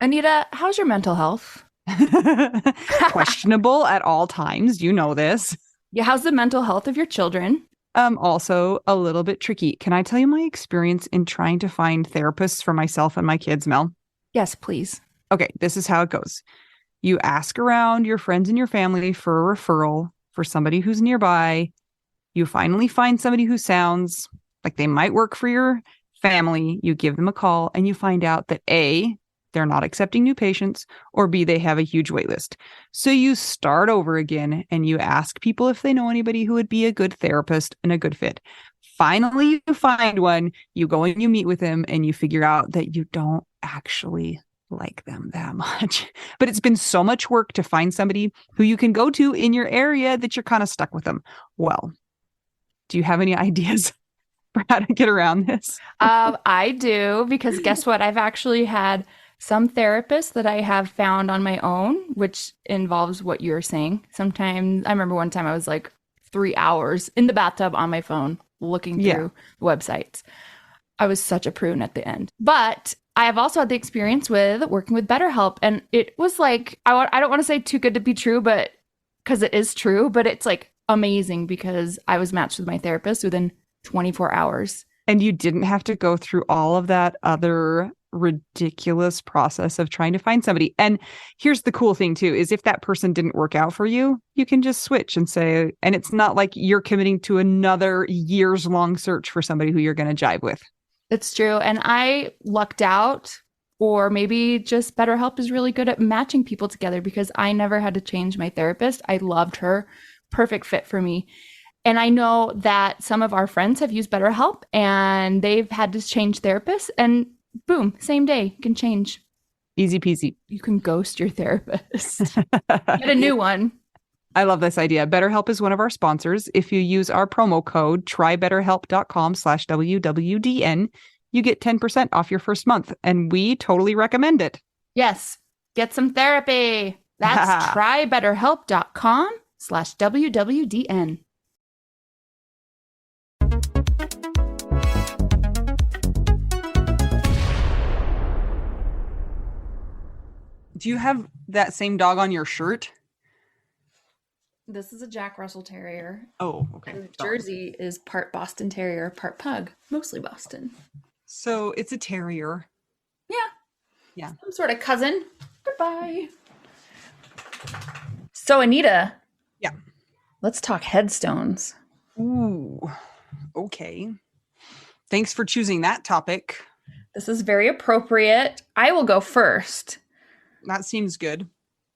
Anita, how's your mental health? Questionable at all times. You know this. Yeah, how's the mental health of your children? Also a little bit tricky. Can I tell you my experience in trying to find therapists for myself and my kids, Mel? Yes, please. Okay, this is how it goes. You ask around your friends and your family for a referral for somebody who's nearby. You finally find somebody who sounds like they might work for your family. You give them a call and you find out that A, they're not accepting new patients, or B, they have a huge wait list. So you start over again and you ask people if they know anybody who would be a good therapist and a good fit. Finally, you find one, you go and you meet with them, and you figure out that you don't actually like them that much. But it's been so much work to find somebody who you can go to in your area that you're kind of stuck with them. Well, do you have any ideas for how to get around this? I do because guess what? I've actually had some therapists that I have found on my own, which involves what you're saying. Sometimes I remember one time I was like 3 hours in the bathtub on my phone looking Yeah. through websites. I was such a prune at the end. But I have also had the experience with working with BetterHelp. And it was like, I don't want to say too good to be true, but because it is true, but it's like amazing because I was matched with my therapist within 24 hours. And you didn't have to go through all of that other ridiculous process of trying to find somebody. And here's the cool thing too, is if that person didn't work out for you, you can just switch and say, and it's not like you're committing to another years long search for somebody who you're going to jive with. It's true. And I lucked out, or maybe just BetterHelp is really good at matching people together because I never had to change my therapist. I loved her. Perfect fit for me. And I know that some of our friends have used BetterHelp and they've had to change therapists, and boom, same day, you can change. Easy peasy. You can ghost your therapist. Get a new one. I love this idea. BetterHelp is one of our sponsors. If you use our promo code trybetterhelp.com/WWDN, you get 10% off your first month. And we totally recommend it. Yes, get some therapy. That's trybetterhelp.com/WWDN. Do you have that same dog on your shirt? This is a Jack Russell Terrier. Oh, okay. And Jersey is part Boston Terrier, part pug, mostly Boston. So it's a terrier. Yeah. Yeah. Some sort of cousin. Goodbye. So, Anita. Yeah. Let's talk headstones. Ooh, okay. Thanks for choosing that topic. This is very appropriate. I will go first. That seems good.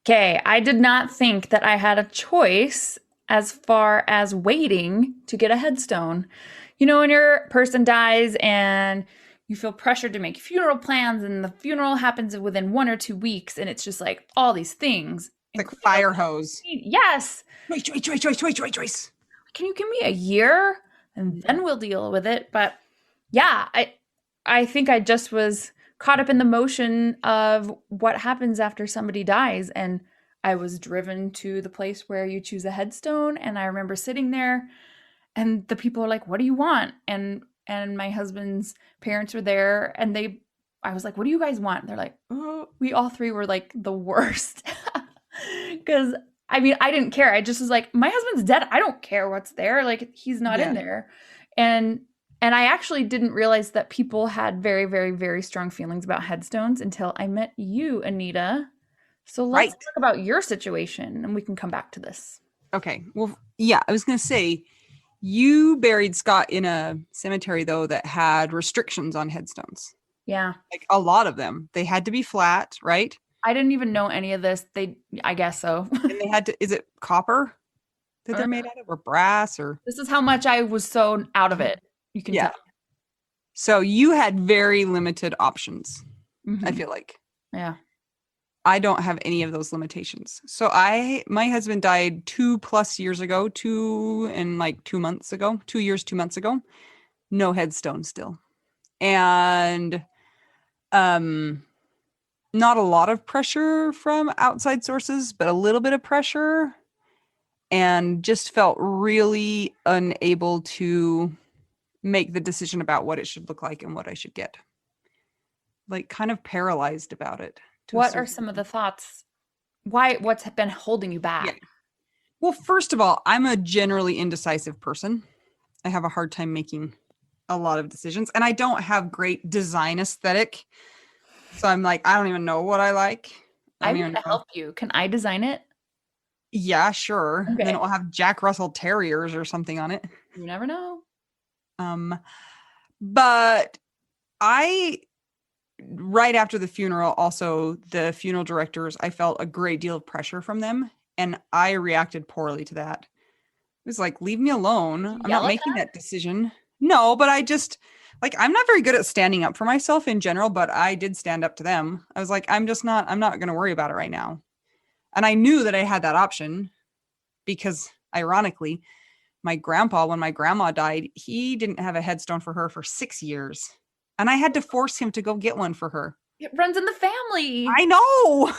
Okay, I did not think that I had a choice as far as waiting to get a headstone. You know, when your person dies and you feel pressured to make funeral plans, and the funeral happens within 1 or 2 weeks, and it's just like all these things. Like fire hose. Yes. Choice. Can you give me a year and then we'll deal with it? But yeah, I think I just was caught up in the motion of what happens after somebody dies, and I was driven to the place where you choose a headstone, and I remember sitting there and the people are like, "What do you want?" And my husband's parents were there, and I was like, "What do you guys want?" They're like, "Oh," we all three were like the worst. Cuz I mean, I didn't care. I just was like, "My husband's dead. I don't care what's there. Like he's not in there." And I actually didn't realize that people had very, very, very strong feelings about headstones until I met you, Anita. So let's talk about your situation and we can come back to this. Okay. Well, yeah, I was going to say, you buried Scott in a cemetery, though, that had restrictions on headstones. Yeah. Like a lot of them. They had to be flat, right? I didn't even know any of this. I guess so. And they had to, is it copper that they're made out of, or brass, or? This is how much I was so out of it. You can tell. So you had very limited options, I feel like. Yeah. I don't have any of those limitations. So my husband died 2+ years ago, 2 years, 2 months ago. No headstone still. And not a lot of pressure from outside sources, but a little bit of pressure, and just felt really unable to make the decision about what it should look like and what I should get. Like kind of paralyzed about it. to a What are certain some of the degree. thoughts? What's been holding you Yeah. back? Well, first of all, I'm a generally indecisive person. I have a hard time making a lot of decisions, and I don't have great design aesthetic. So I'm like, I don't even know what I like. I I don't want even to know. help you. Can I design it? Yeah, sure. And then it Okay. will have Jack Russell Terriers or something on it. You never know. Um, but I right after the funeral, also the funeral directors, I felt a great deal of pressure from them, and I reacted poorly to that. It was like, leave me alone. Did you I'm not yell at making that decision. No, but I just like I'm not very good at standing up for myself in general, but I did stand up to them. I was like, I'm not going to worry about it right now. And I knew that I had that option because ironically, my grandpa, when my grandma died, he didn't have a headstone for her for 6 years. And I had to force him to go get one for her. It runs in the family. I know.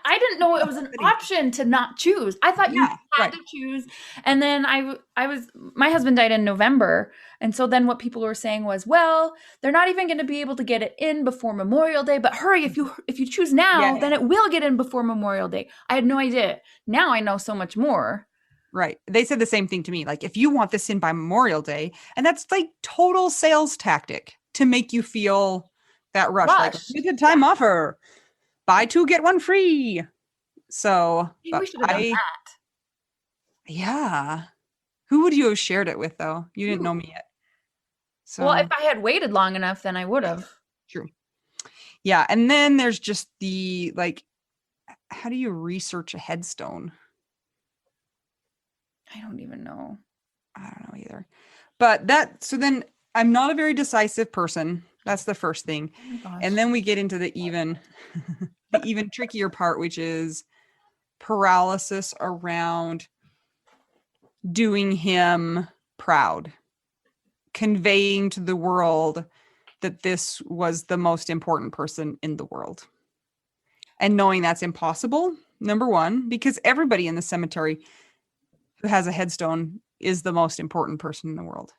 I didn't know it was an option to not choose. I thought you Yeah, had right. to choose. And then I was my husband died in November, and so then what people were saying was, well, they're not even going to be able to get it in before Memorial Day, but hurry, if you choose now, Yeah, then it will get in before Memorial Day. I had no idea. Now I know so much more. right. They said the same thing to me. Like, if you want this in by Memorial Day, and that's like total sales tactic to make you feel that rush, like Rushed. limited Yeah. time offer, buy two, get one free. So, Maybe we but should have done yeah. Who would you have shared it with though? You didn't know that. me yet. Well, if So, I had waited long enough, then I would yeah, have. true. Yeah. And then there's just the like, how do you research a headstone? I don't even know. I don't know either. But so then I'm not a very decisive person. That's the first thing. Oh my And gosh. then we get into the even the even trickier part, which is paralysis around doing him proud, conveying to the world that this was the most important person in the world. And knowing that's impossible, number one, because everybody in the cemetery who has a headstone is the most important person in the world.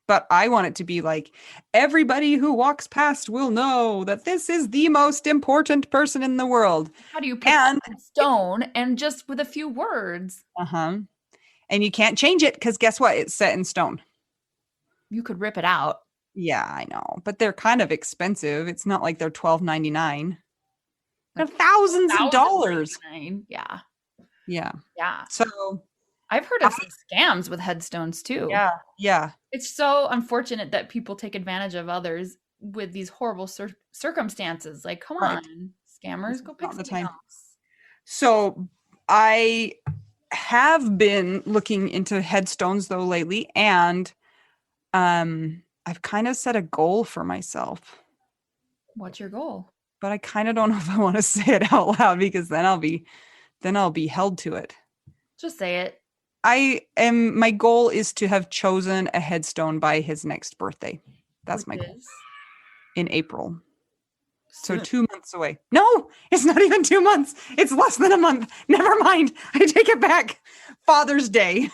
But I want it to be like everybody who walks past will know that this is the most important person in the world. How do you put that And in stone and just with a few words? uh-huh. And you can't change it because guess what? It's set in stone. You could rip it out. Yeah, I know. But they're kind of expensive. It's not like they're $12.99. They're Like thousands of dollars. 1,099. Yeah. Yeah. Yeah. So I've heard I, of some scams with headstones too. yeah, yeah. It's so unfortunate that people take advantage of others with these horrible circumstances. Like, come Right. on, This scammers, is go pick not the something time. else. So I have been looking into headstones though lately, and I've kind of set a goal for myself, What's your goal? but I kind of don't know if I want to say it out loud because then I'll be held to it. Just say it. My goal is to have chosen a headstone by his next birthday. That's Which my goal. is In April. So soon. 2 months away. No, it's not even 2 months. It's less than a month. Never mind. I take it back. Father's Day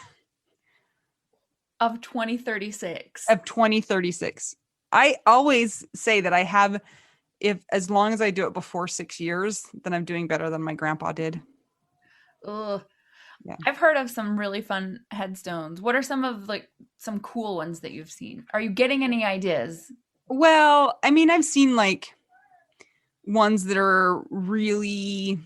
Of 2036. of 2036. I always say that I have, if as long as I do it before 6 years, then I'm doing better than my grandpa did. Ugh. Yeah. I've heard of some really fun headstones. What are some of like some cool ones that you've seen? Are you getting any ideas? Well, I mean, I've seen like ones that are really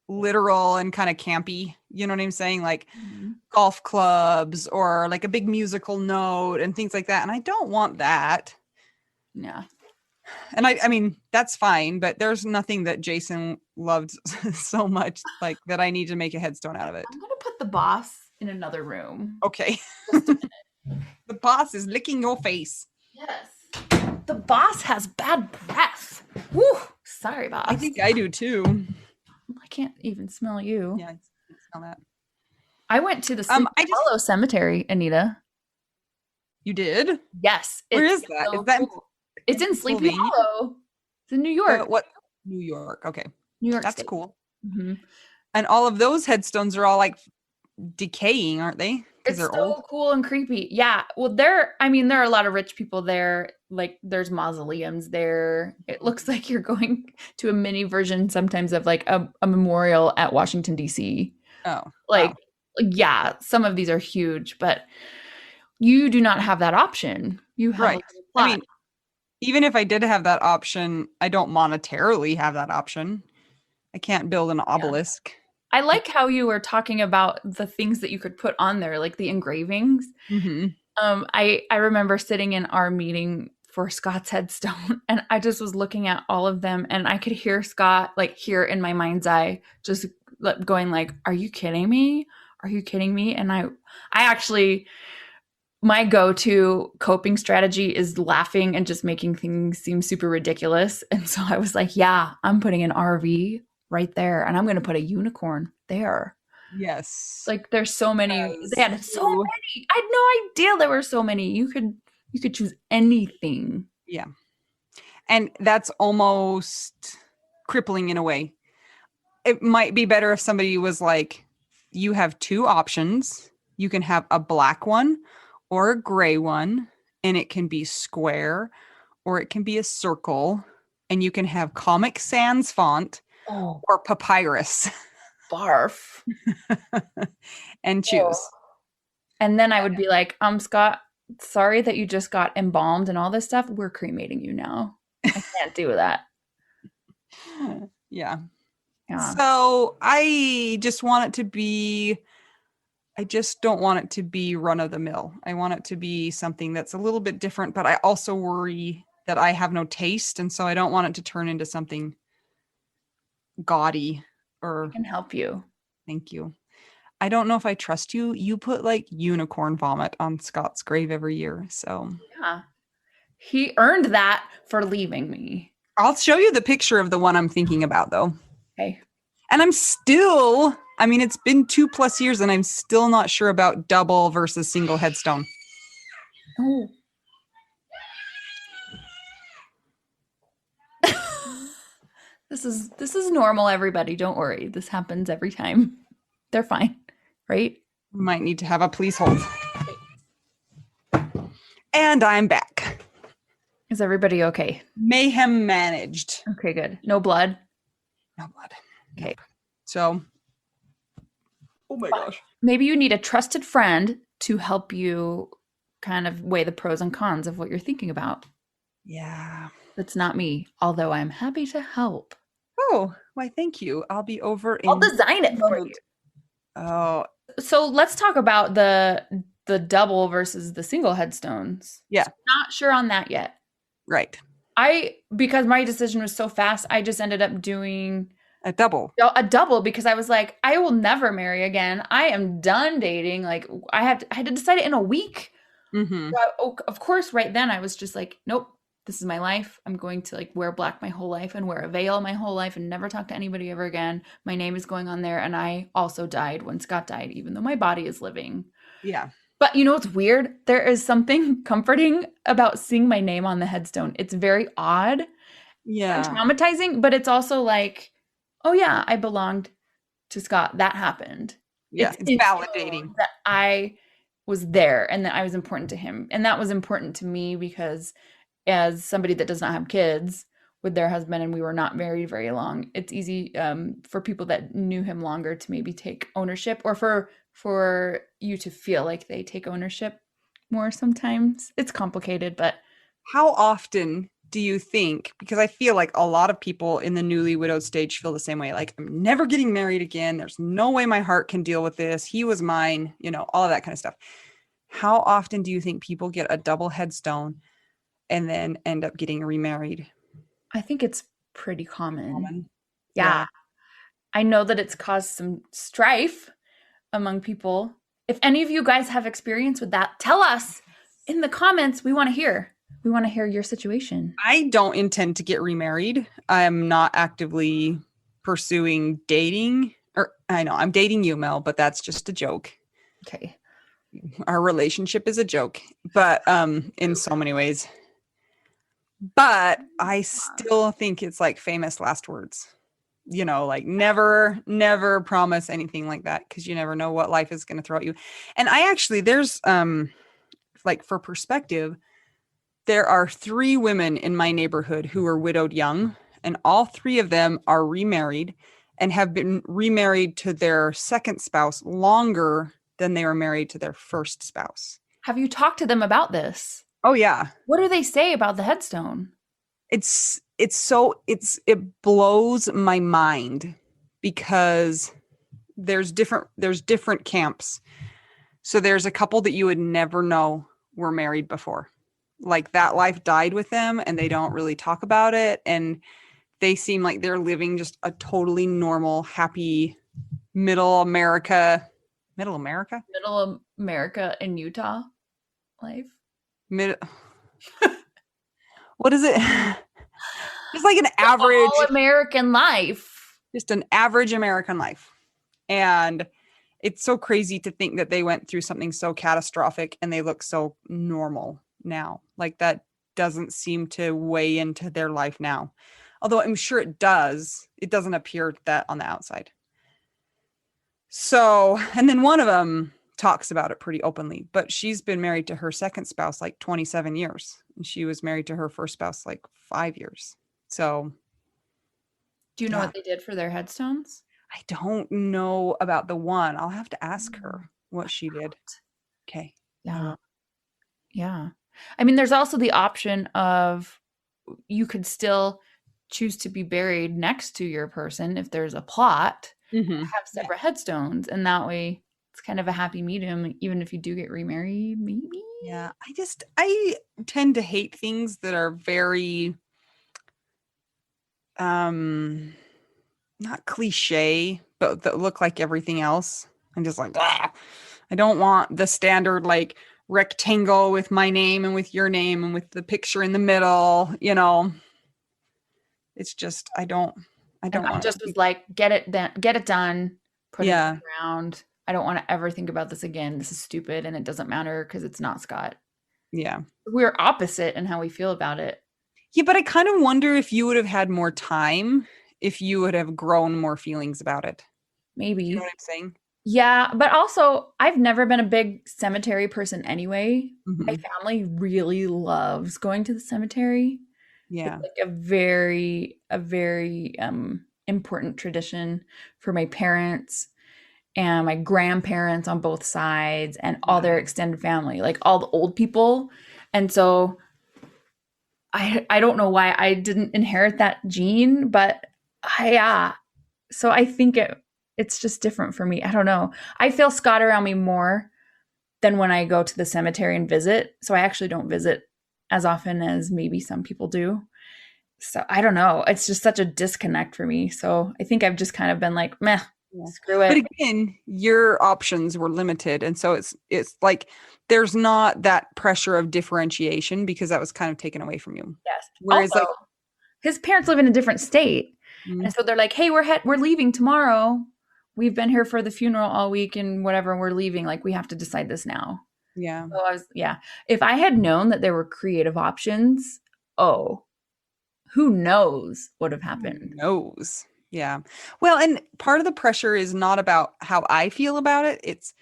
literal and kind of campy. You know what I'm saying? Like Mhm. golf clubs or like a big musical note and things like that. And I don't want that. Yeah. And I mean, that's fine, but there's nothing that Jason loved so much like that I need to make a headstone out of it. I'm gonna put the boss in another room. Okay. Just a minute. The boss is licking your face. Yes. The boss has bad breath. Woo! Sorry, boss. I think I do too. I can't even smell you. Yeah, I can smell that. I went to the Sleepy Hollow Cemetery, Anita. You did? Yes. Where It's is that? so Is that cool. It's in Sleepy Pennsylvania? Hollow. It's in New York. What? New York. Okay. New York That's State. cool. Mhm. And all of those headstones are all like decaying, aren't they? Because It's they're so old. cool and creepy. Yeah. Well, there are a lot of rich people there. like there's mausoleums there. It looks like you're going to a mini version sometimes of like a memorial at Washington D.C. Oh, wow. Like, yeah, some of these are huge, but you do not have that option. You have a Right. little I plot. mean, even if I did have that option, I don't monetarily have that option. I can't build an Yeah. obelisk. I like how you were talking about the things that you could put on there, like the engravings. Mm-hmm. I remember sitting in our meeting for Scott's headstone, and I just was looking at all of them, and I could hear Scott like here in my mind's eye, just going like, "Are you kidding me? Are you kidding me?" And I actually, my go-to coping strategy is laughing and just making things seem super ridiculous. And so I was like, "Yeah, I'm putting an RV right there, and I'm going to put a unicorn there." Yes. Like there's so many. They Because had so many. I had no idea there were so many. You could choose anything. yeah. And that's almost crippling in a way. It might be better if somebody was like, you have two options. You can have a black one or a gray one, and it can be square or it can be a circle, and you can have Comic Sans font Oh, or papyrus barf. and Oh. choose. And then I would be like, Scott, sorry that you just got embalmed and all this stuff. We're cremating you now. I can't do that. Yeah. Yeah. So I just don't want it to be run of the mill. I want it to be something that's a little bit different, but I also worry that I have no taste. And so I don't want it to turn into something gaudy I or can help you. thank you. I don't know if I trust you. You put like unicorn vomit on Scott's grave every year. So Yeah. He earned that for leaving me. I'll show you the picture of the one I'm thinking about though. Okay. And I mean, it's been 2+ years and I'm still not sure about double versus single headstone. Oh. This is normal, everybody. Don't worry. This happens every time. They're fine, right? Might need to have a please hold. And I'm back. Is everybody okay? Mayhem managed. Okay, good. No blood. No blood. Okay. Nope. So, oh my gosh. Maybe you need a trusted friend to help you kind of weigh the pros and cons of what you're thinking about. Yeah. That's not me, although I'm happy to help. Oh, why, thank you. I'll be over I'll in design a it for you. moment. Oh, So let's talk about the double versus the single headstones. yeah. So not sure on that yet. Right. Because my decision was so fast, I just ended up doing A double. a double because I was like, I will never marry again. I am done dating. Like I had to decide it in a week. Mm-hmm. So of course, right then I was just like, nope, this is my life. I'm going to like wear black my whole life and wear a veil my whole life and never talk to anybody ever again. My name is going on there. And I also died when Scott died, even though my body is living. Yeah. But you know what's weird? There is something comforting about seeing my name on the headstone. It's very odd and Yeah. traumatizing, but it's also like, oh yeah, I belonged to Scott. That happened. Yeah. It's It's validating. that I was there and that I was important to him. And that was important to me because as somebody that does not have kids with their husband and we were not married very long, it's easy for people that knew him longer to maybe take ownership or for you to feel like they take ownership more sometimes. It's complicated, but How often do you think, because I feel like a lot of people in the newly widowed stage feel the same way, like I'm never getting married again. There's no way my heart can deal with this. He was mine, all of that kind of stuff. How often do you think people get a double headstone and then end up getting remarried? I think it's pretty common. Common. Yeah. Yeah. I know that it's caused some strife among people. If any of you guys have experience with that, tell us in the comments. We want to hear. We want to hear your situation. I don't intend to get remarried. I'm not actively pursuing dating. Or I know I'm dating you, Mel, but that's just a joke. Okay. Our relationship is a joke, but in so many ways. But I still think it's like famous last words. Like never promise anything like that because you never know what life is going to throw at you. And I actually there's like for perspective, There are 3 women in my neighborhood who are widowed young, and all 3 of them are remarried and have been remarried to their second spouse longer than they were married to their first spouse. Have you talked to them about this? Oh yeah. What do they say about the headstone? It blows my mind because there's different camps. So there's a couple that you would never know were married before. Like that life died with them and they don't really talk about it, and they seem like they're living just a totally normal, happy middle America, Middle America in Utah life. mid. What is it? Just like an average, All American life. just an average American life. And it's so crazy to think that they went through something so catastrophic and they look so normal now. Like that doesn't seem to weigh into their life now. Although I'm sure it does. It doesn't appear that on the outside. So, and then one of them talks about it pretty openly, but she's been married to her second spouse like 27 years. And she was married to her first spouse like 5 years. So, Do you know yeah, what they did for their headstones? I don't know about the one. I'll have to ask her what she did. Okay. Yeah. Yeah. I mean, there's also the option of you could still choose to be buried next to your person if there's a plot, Mm-hmm. have separate headstones, and that way it's kind of a happy medium, even if you do get remarried, maybe. Yeah. I tend to hate things that are very, not cliche, but that look like everything else. I'm just like, ah. I don't want the standard like rectangle with my name and with your name and with the picture in the middle, It's just I And don't I want just to. was like, get it done, put it in Yeah. the ground. I don't want to ever think about this again. This is stupid and it doesn't matter because it's not Scott. Yeah. We're opposite in how we feel about it. Yeah, but I kind of wonder if you would have had more time, if you would have grown more feelings about it. You know Maybe. what I'm saying? Yeah, but also I've never been a big cemetery person anyway. My Hmm. family really loves going to the cemetery. It's Yeah. like a very important tradition for my parents and my grandparents on both sides and all their extended family, like all the old people. And so I don't know why I didn't inherit that gene, but yeah. So I think it's just different for me. I don't know. I feel Scott around me more than when I go to the cemetery and visit. So I actually don't visit as often as maybe some people do. So I don't know. It's just such a disconnect for me. So I think I've just kind of been like, meh, Yeah. screw But it. again, your options were limited. And so it's like there's not that pressure of differentiation because that was kind of taken away from you. Yes. Whereas Also, like, his parents live in a different state. mm, And so they're like, "Hey, we're leaving tomorrow. We've been here for the funeral all week and whatever, we're leaving. Like we have to decide this now." yeah, So yeah. If I had known that there were creative options, oh, who knows what would have who happened. knows? Yeah. Well, and part of the pressure is not about how I feel about it. It's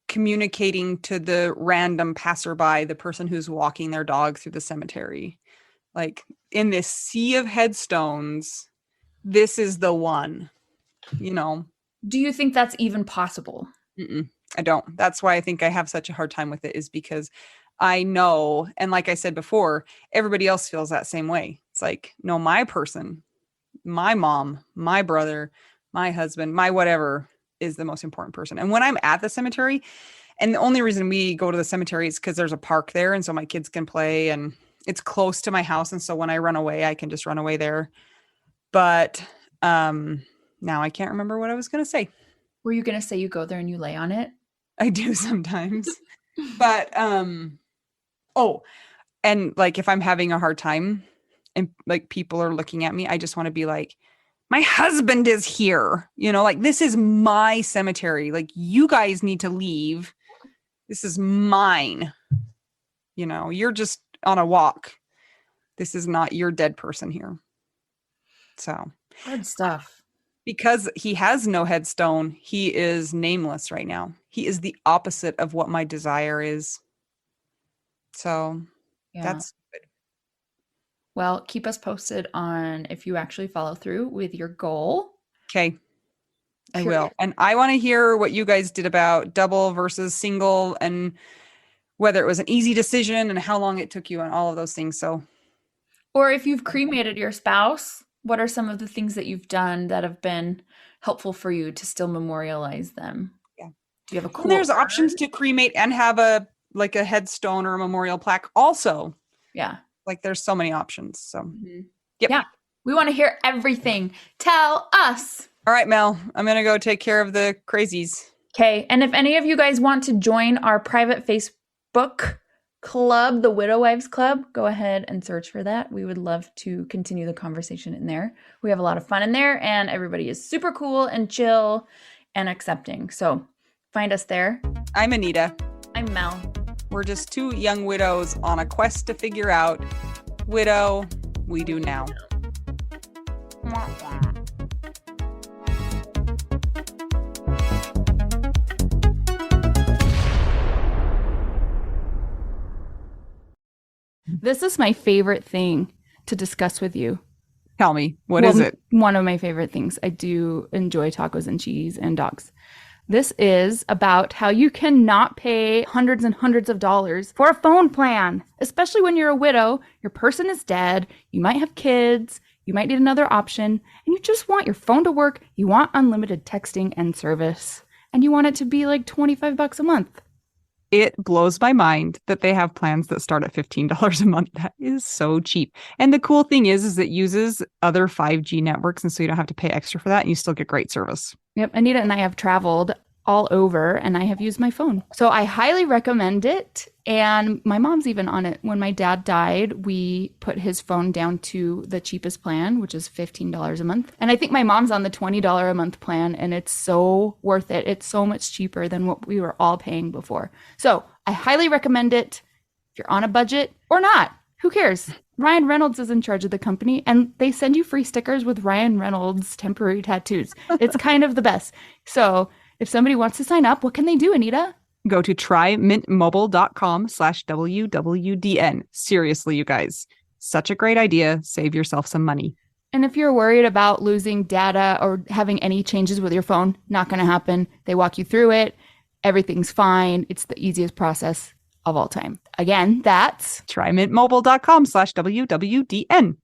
communicating to the random passerby, the person who's walking their dog through the cemetery. Like in this sea of headstones, this is the one, you know. Do you think that's even possible? Mm-mm, I don't. That's why I think I have such a hard time with it, is because I know, and like I said before, everybody else feels that same way. It's like, no, my person, my mom, my brother, my husband, my whatever is the most important person. And when I'm at the cemetery, and the only reason we go to the cemetery is because there's a park there, and so my kids can play, and it's close to my house, and so when I run away, I can just run away there. But now I can't remember what I was going to say. Were you going to say you go there and you lay on it? I do sometimes. But oh, and like if I'm having a hard time and like people are looking at me, I just want to be like, my husband is here. Like this is my cemetery. Like you guys need to leave. This is mine. You're just on a walk. This is not your dead person here. So, Hard stuff. because he has no headstone, he is nameless right now. He is the opposite of what my desire is. So Yeah. that's good. Well, keep us posted on if you actually follow through with your goal. Okay, I Curious. will. And I want to hear what you guys did about double versus single and whether it was an easy decision and how long it took you and all of those things. So, Or if you've cremated your spouse, what are some of the things that you've done that have been helpful for you to still memorialize them? yeah. Do you have a And cool there's options urn? to cremate and have a like a headstone or a memorial plaque also. Yeah. Like there's so many options. So, Mhm. yep. Yeah. We want to hear everything. Tell us. All right, Mel, I'm going to go take care of the crazies. Okay. And if any of you guys want to join our private Facebook club, the Widow Wives Club, go ahead and search for that. We would love to continue the conversation in there. We have a lot of fun in there, and everybody is super cool and chill and accepting. So find us there. I'm Anita. I'm Mel. We're just two young widows on a quest to figure out widow we do now. This is my favorite thing to discuss with you. Tell me, what is it? One of my favorite things. I do enjoy tacos and cheese and dogs. This is about how you cannot pay hundreds and hundreds of dollars for a phone plan, especially when you're a widow, your person is dead, you might have kids, you might need another option, and you just want your phone to work, you want unlimited texting and service, and you want it to be like 25 bucks a month. It blows my mind that they have plans that start at $15 a month. That is so cheap. And the cool thing is it uses other 5G networks, and so you don't have to pay extra for that, and you still get great service. Yep, Anita and I have traveled all over, and I have used my phone. So I highly recommend it. And my mom's even on it. When my dad died, we put his phone down to the cheapest plan, which is $15 a month. And I think my mom's on the $20 a month plan, and it's so worth it. It's so much cheaper than what we were all paying before. So I highly recommend it if you're on a budget or not. Who cares? Ryan Reynolds is in charge of the company, and they send you free stickers with Ryan Reynolds temporary tattoos. It's kind of the best. So if somebody wants to sign up, what can they do, Anita? Go to trymintmobile.com/WWDN. Seriously, you guys, such a great idea. Save yourself some money. And if you're worried about losing data or having any changes with your phone, not going to happen. They walk you through it. Everything's fine. It's the easiest process of all time. Again, that's trymintmobile.com/WWDN.